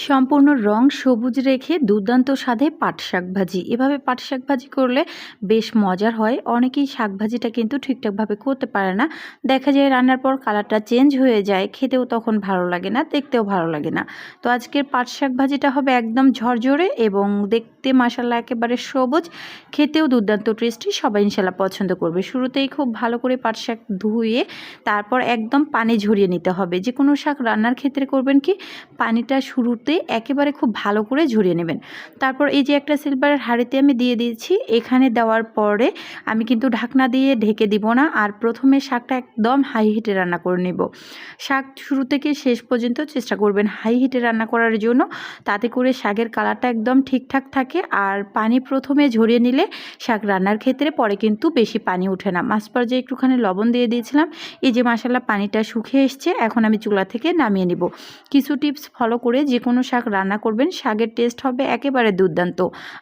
সম্পূর্ণ রং সবুজ রেখে দুর্দান্ত স্বাদে পাট শাক ভাজি। এভাবে পাট শাক ভাজি করলে বেশ মজার হয়। অনেকেই শাক ভাজিটা কিন্তু ঠিকঠাকভাবে করতে পারে না। দেখা যায় রান্নার পর কালারটা চেঞ্জ হয়ে যায়, খেতেও তখন ভালো লাগে না, দেখতেও ভালো লাগে না। তো আজকের পাট শাক ভাজিটা হবে একদম ঝরঝরে এবং দেখতে মাশাআল্লাহ একেবারে সবুজ, খেতেও দুর্দান্ত টেস্টি। সবাই ইনশাল্লাহ পছন্দ করবে। শুরুতেই খুব ভালো করে পাট শাক ধুয়ে তারপর একদম পানি ঝরিয়ে নিতে হবে। যে কোনো শাক রান্নার ক্ষেত্রে করবেন কি, পানিটা শুরুতে একেবারে খুব ভালো করে ঝরিয়ে নেবেন। তারপর এই যে একটা সিলভারের হাঁড়িতে আমি দিয়ে দিয়েছি। এখানে দেওয়ার পরে আমি কিন্তু ঢাকনা দিয়ে ঢেকে দিব না, আর প্রথমে শাকটা একদম হাই হিটে রান্না করে নেব। শাক শুরু থেকে শেষ পর্যন্ত চেষ্টা করবেন হাই হিটে রান্না করার জন্য, তাতে করে শাকের কালারটা একদম ঠিকঠাক থাকে। আর পানি প্রথমে ঝরিয়ে নিলে শাক রান্নার ক্ষেত্রে পরে কিন্তু বেশি পানি ওঠে না। মাঝ পর্যায়ে একটুখানি লবণ দিয়ে দিয়েছিলাম। এই যে মাশাআল্লাহ পানিটা শুকিয়ে এসছে, এখন আমি চুলা থেকে নামিয়ে নিব। কিছু টিপস ফলো করে যে কোনো শাক রান্না করবেন, শাকের টেস্ট হবে একেবারে দুর্দান্ত,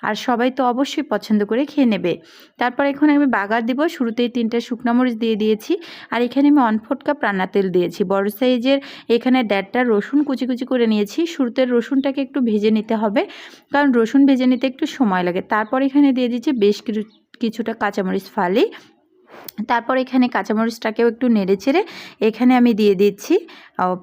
আর সবাই তো অবশ্যই পছন্দ করে খেয়ে নেবে। তারপর এখন আমি বাগার দিব। শুরুতেই 3টা শুকনো মরিচ দিয়ে দিয়েছি, আর এখানে আমি 1/4 কাপ রান্না তেল দিয়েছি। বড় সাইজের এখানে 1.5টা রসুন কুচি কুচি করে নিয়েছি। শুরুতে রসুনটাকে একটু ভেজে নিতে হবে, কারণ রসুন ভেজে নিতে একটু সময় লাগে। তারপর এখানে দিয়ে দিচ্ছি বেশ কিছুটা কাঁচামরিচ ফালি। তারপর এখানে কাঁচামরিচটাকেও একটু নেড়ে চেড়ে এখানে আমি দিয়ে দিচ্ছি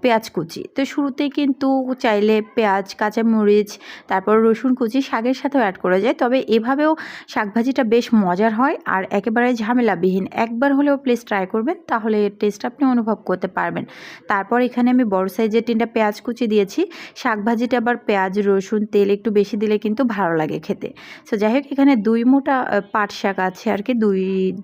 পেঁয়াজ কুচি। তো শুরুতেই কিন্তু চাইলে পেঁয়াজ, কাঁচামরিচ, তারপর রসুন কুচি শাকের সাথেও অ্যাড করা যায়। তবে এভাবেও শাকভাজিটা বেশ মজার হয় আর একেবারে ঝামেলাবিহীন। একবার হলেও প্লিজ ট্রাই করবেন, তাহলে এর টেস্ট আপনি অনুভব করতে পারবেন। তারপর এখানে আমি বড় সাইজের 3টা পেঁয়াজ কুচি দিয়েছি। শাকভাজিটা আবার পেঁয়াজ, রসুন, তেল একটু বেশি দিলে কিন্তু ভালো লাগে খেতে। সো যাই হোক, এখানে 2 মুঠা পাট শাক আছে আর কি,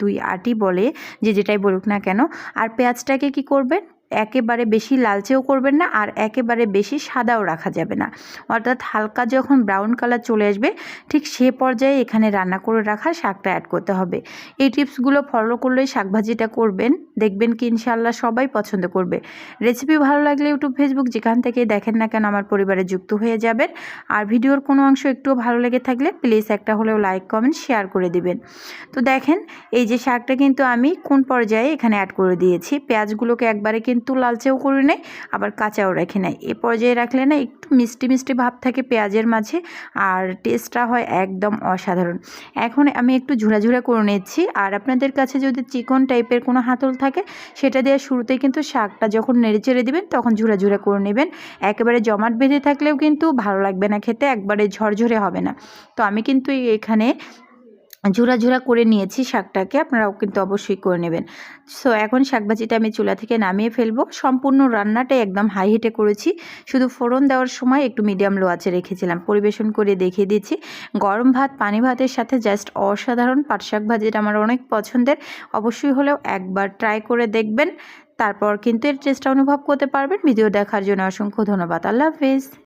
দুই আটি বলে, যে যেটাই বলুক না কেন। আর পেঁয়াজটাকে কি করবেন, একেবারে বেশি লালচেও করবেন না, আর একেবারে বেশি সাদাও রাখা যাবে না। অর্থাৎ হালকা যখন ব্রাউন কালার চলে আসবে, ঠিক সে পর্যায়ে এখানে রান্না করে রাখা শাকটা অ্যাড করতে হবে। এই টিপসগুলো ফলো করলেই শাকভাজিটা করবেন, দেখবেন কি ইনশাআল্লাহ সবাই পছন্দ করবে। রেসিপি ভালো লাগলে ইউটিউব, ফেসবুক যেখান থেকে দেখেন না কেন আমার পরিবারে যুক্ত হয়ে যাবেন। আর ভিডিওর কোনো অংশ একটুও ভালো লেগে থাকলে প্লিজ একটা হলেও লাইক, কমেন্ট, শেয়ার করে দিবেন। তো দেখেন, এই যে শাকটা কিন্তু আমি কোন পর্যায়ে এখানে অ্যাড করে দিয়েছি। পেঁয়াজগুলোকে একবারে কিন্তু লালচেও করে নেই, আবার কাঁচাও রেখে নেই। এ পর্যায়ে রাখলে না একটু মিষ্টি মিষ্টি ভাব থাকে পেঁয়াজের মাঝে, আর টেস্টটা হয় একদম অসাধারণ। এখন আমি একটু ঝুরা করে নিচ্ছি। আর আপনাদের কাছে যদি চিকন টাইপের কোনো হাতল থাকে, সেটা দিয়ে শুরুতেই কিন্তু শাকটা যখন নেড়ে চেড়ে দিবেন তখন ঝুরা করে নেবেন। একেবারে জমাট বেঁধে থাকলেও কিন্তু ভালো লাগবে না খেতে, একবারে ঝরঝরে হবে না। তো আমি কিন্তু এখানে ঝুরা করে নিয়েছি শাকটাকে, আপনারাও কিন্তু অবশ্যই করে নেবেন। সো এখন শাকভাজিটা আমি চুলা থেকে নামিয়ে ফেলবো। সম্পূর্ণ রান্নাটাই একদম হাই হিটে করেছি, শুধু ফোড়ন দেওয়ার সময় একটু মিডিয়াম লো আঁচে রেখেছিলাম। পরিবেশন করে দেখিয়ে দিচ্ছি। গরম ভাত, পানি ভাতের সাথে জাস্ট অসাধারণ। পাট শাক ভাজিটা আমার অনেক পছন্দের, অবশ্যই হলেও একবার ট্রাই করে দেখবেন, তারপর কিন্তু এর টেস্টটা অনুভব করতে পারবেন। ভিডিও দেখার জন্য অসংখ্য ধন্যবাদ। আল্লাহ হাফেজ।